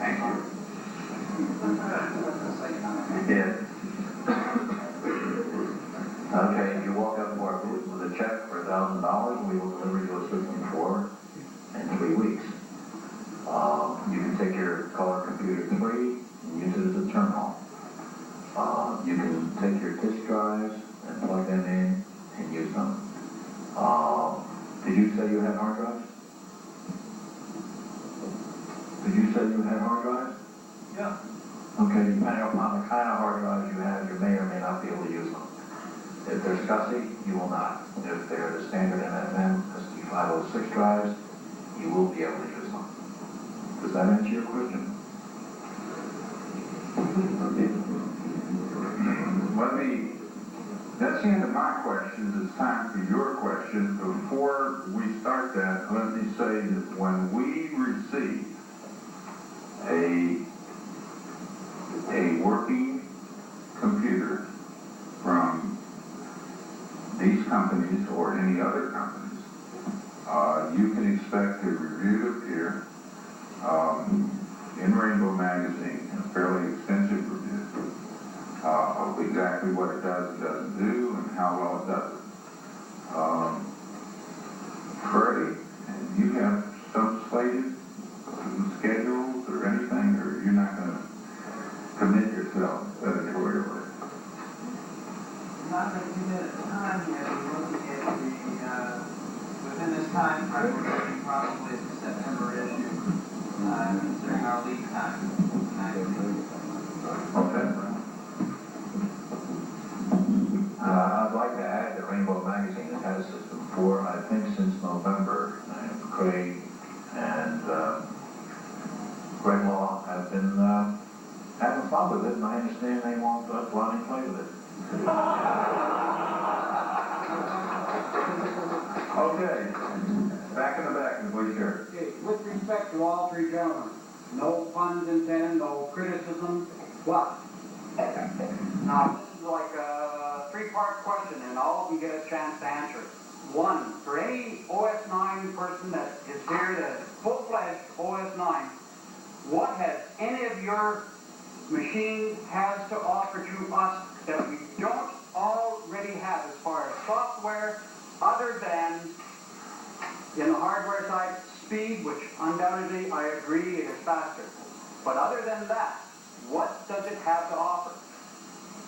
Thank you. You did. Okay, if you walk up to our booth with a check for $1,000, we will deliver you a system in 3 weeks. You can take your Color Computer 3 and use it as a terminal. You can take your disk drives and plug them in and use them. Did you say you had hard drives? Did you say you had hard drives? Yeah. Okay, depending upon the kind of hard drives you have, you may or may not be able to use them. If they're SCSI, you will not. If they're the standard MMM SD506 drives, you will be able to use them. Does that answer your question? That's the end of my questions. It's time for your question. Before we start that, let me say that when we receive a working computer from these companies or any other companies, you can expect a review to appear in Rainbow Magazine, a fairly extensive review of exactly what it does and doesn't do and how well it does it. Freddie, you have some slated schedules or anything, or you're not going to commit yourself editorially? Not going to commit a time yet. We're looking at within this time frame, we're looking probably at the September issue, considering our lead time. Okay. I'd like to add that Rainbow Magazine has had a system for, I think, since November. And Craig and Greg Law have been having fun with it, and I understand they won't Lonnie play with it. Okay, back in the back, please, here. Okay, with respect to all three gentlemen, no puns intended, no criticism, but now this is like a three-part question, and all of them get a chance to answer. One, for any OS9 person that is here that is full-fledged OS9, what has any of your machines has to offer to us that we don't already have as far as software, other than, in the hardware side, speed, which undoubtedly I agree it is faster. But other than that, what does it have to offer?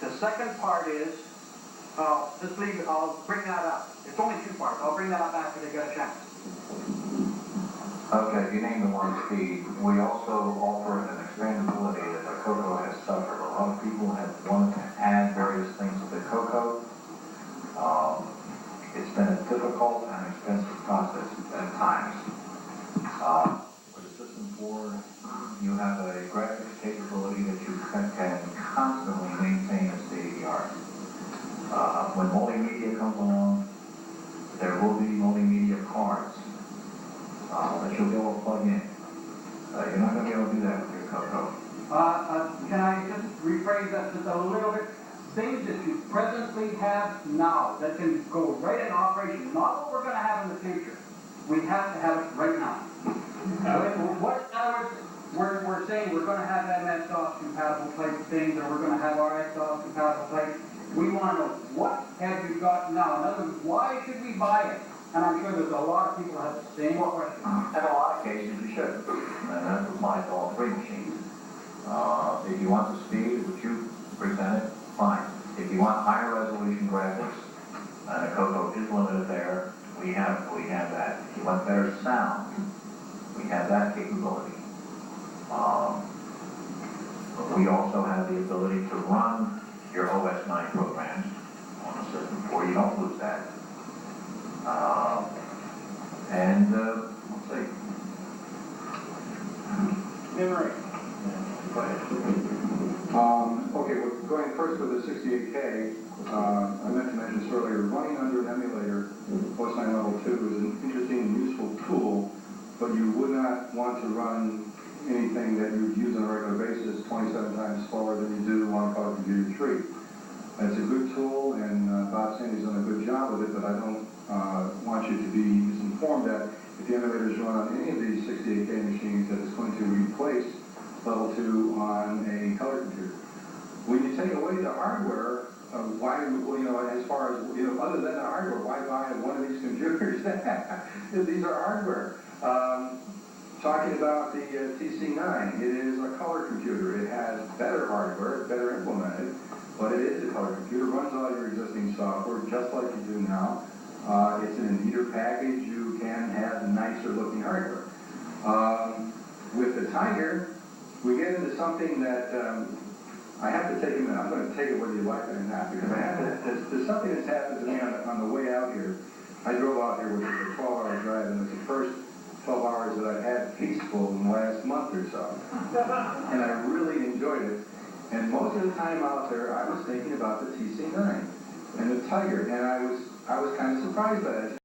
The second part is, I'll bring that up. It's only two parts. I'll bring that up after they get a chance. Okay, you named the one speed. We also offer an expandability that the CoCo has suffered. A lot of people have wanted to add various things to the CoCo. It's been a difficult and expensive process at times. With the System 4, you have a graphics capability that you can constantly maintain as state of the art. When multimedia comes along, there will be multimedia cards that you'll be able to plug in. You're not going to be able to do that with your CoCo. Can I just rephrase that just a little bit? Things that you presently have now that can go right in operation, not what we're going to have in the future. We have to have it right now. What, in other words, we're saying we're going to have MS-DOS compatible type things, or we're going to have RS-DOS compatible type. We want to know, what have you got now? In other words, why should we buy it? And I'm sure there's a lot of people that have the same question. In a lot of cases, you should. And that applies to all three machines. If you want the speed which you presented, fine. If you want higher resolution graphics, and the CoCo is limited there, we have that. If you want better sound, we have that capability. We also have the ability to run your OS9 programs on the System 4. You don't lose that. Let's see. Memory. Go ahead. Okay, well, going first with the 68K, I meant to mention this earlier, running under an emulator, OS9 Level 2 is an interesting and useful tool, but you would not want to run anything that you would use on a regular basis 27 times slower than you do on Color Computer 3. It's a good tool, and Bob Sandy's done a good job with it, but I don't want you to be misinformed that if the emulators run on any of these 68K machines, that it's going to replace the enjoy the hardware, why, well, as far as, other than the hardware, why buy one of these computers? These are hardware. Talking about the TC9, it is a color computer. It has better hardware, it's better implemented, but it is a color computer. Runs all your existing software, just like you do now. It's in a neater package. You can have nicer looking hardware. With the Tiger, we get into something that I have to take a minute. I'm going to take it whether you like it or not, because I have to, there's something that's happened to me on the way out here. I drove out here, which was a 12-hour drive, and it's the first 12 hours that I've had peaceful in the last month or so. And I really enjoyed it. And most of the time out there, I was thinking about the TC9 and the Tiger, and I was kind of surprised by that.